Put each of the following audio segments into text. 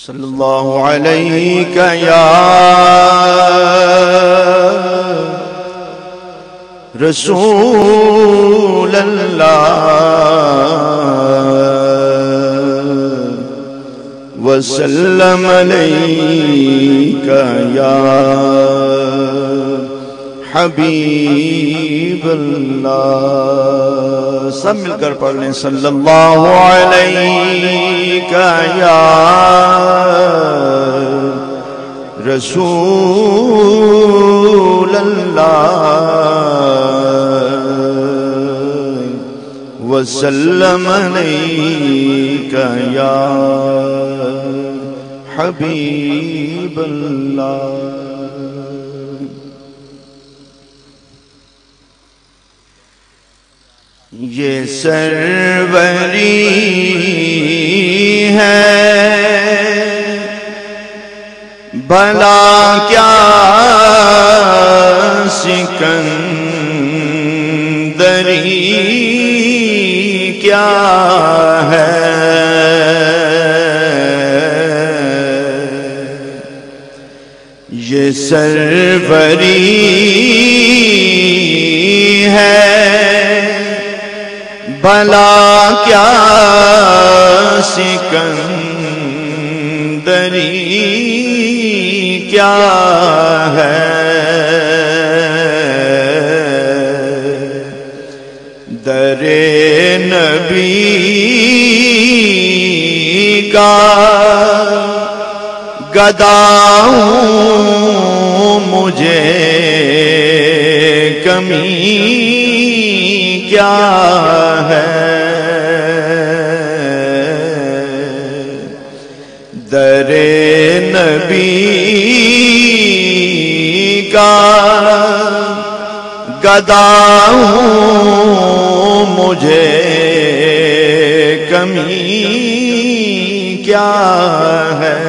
صلی اللہ علیہ یا رسول اللہ وسلم علیک یا حبیب اللہ۔ سب مل کر پڑھ لیں صلی اللہ علیہ یا رسول اللہ وسلم علیک یا حبیب اللہ۔ یہ سروری ہے بھلا کیا سکندری کیا ہے، یہ سروری ہے بھلا کیا سکندری کیا ہے، در نبی کا گدا ہوں مجھے کمی کیا ہے، در نبی کا گدا ہوں مجھے کمی کیا ہے،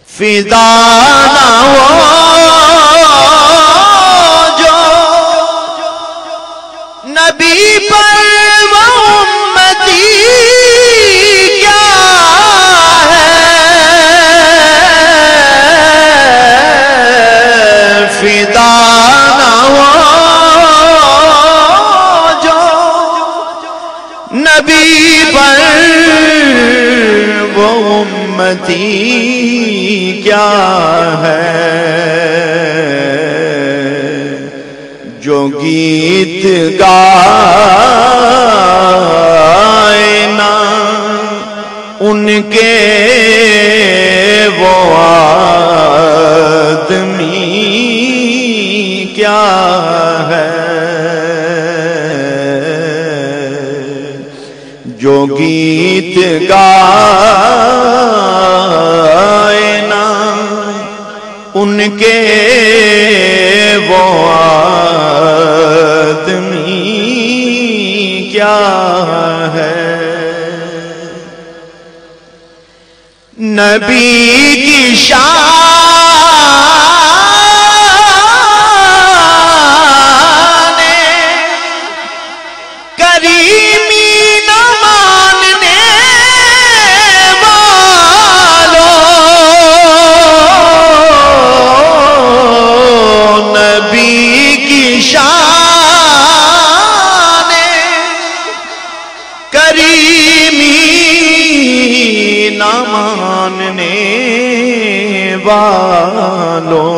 فدا نہ ہو جو نبی پر وہ امتی کیا ہے، فدا نہ ہو جو نبی پر وہ امتی کیا ہے، جو گیت گائے نا ان کے وہ آدمی کیا ہے، جو گیت گائے نا ان کے وہ آدمی کیا ہے، نبی کی شان کریمی نہ ماننے والوں، نبی کی شان کریمی نہ ماننے والوں،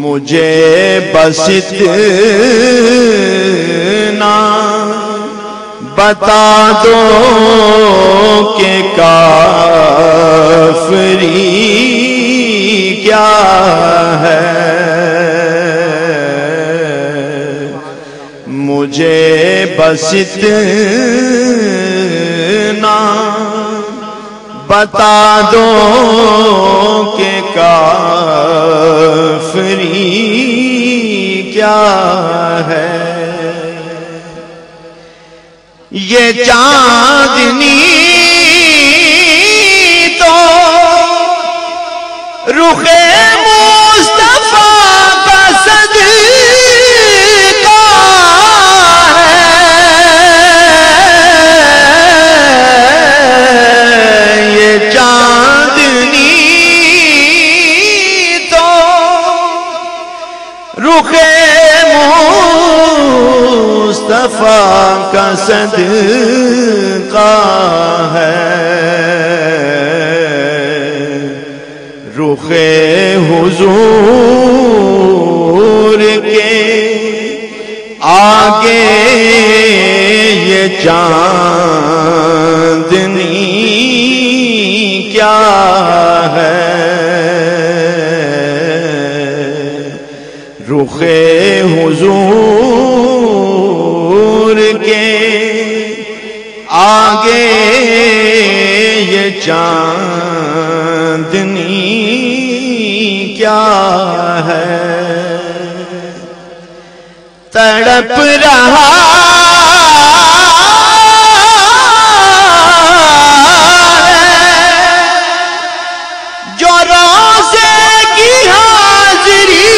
مجھے بس اتنا بتا دو کہ کافری کیا ہے، مجھے بس اتنا بتا دو کہ کافری کیا ہے، یہ چاندنی تو رخ مصطفیٰ کا صدقہ ہے، مصطفیٰ کا صدقہ ہے، رخ حضور کے آگے یہ چاندنی کیا ہے، رخ حضور کے آگے یہ چاندنی کیا ہے، تڑپ رہا جو روزے کی حاضری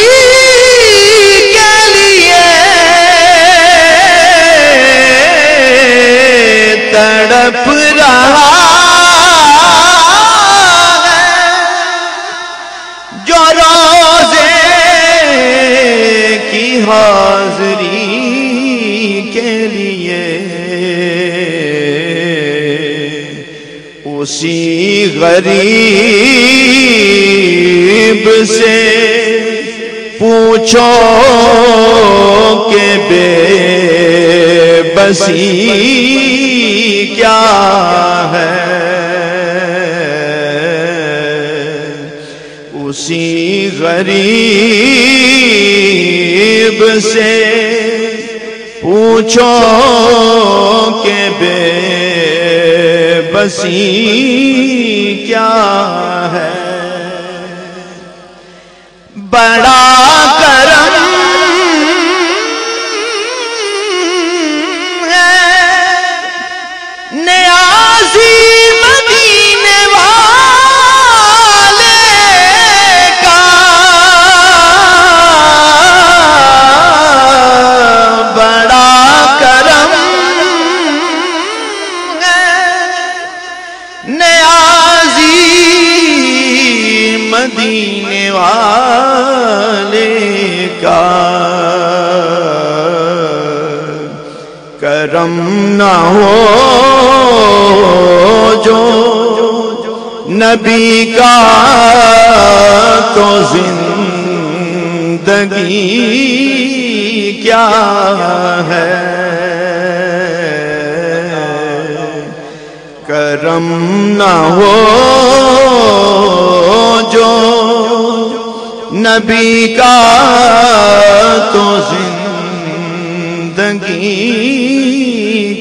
کے لیے، تڑپ رہا جو روزے کی حاضری کے لیے، اسی غریب سے پوچھو کہ بے بسی کیا ہے، اسی غریب سے پوچھو کہ بے بسی کیا ہے، بڑا کرم ہے نیازی مدینے والے کا، بڑا کرم ہے نیازی مدینے والے کا، کرم نہ ہو جو نبی کا تو زندگی کیا ہے، کرم نہ ہو جو نبی کا تو زندگی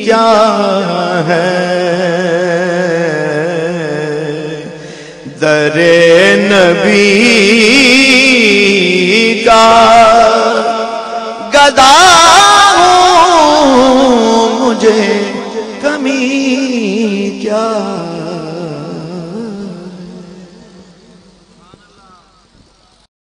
کیا ہے، در نبی کا گدا ہوں، مجھے کمی کیا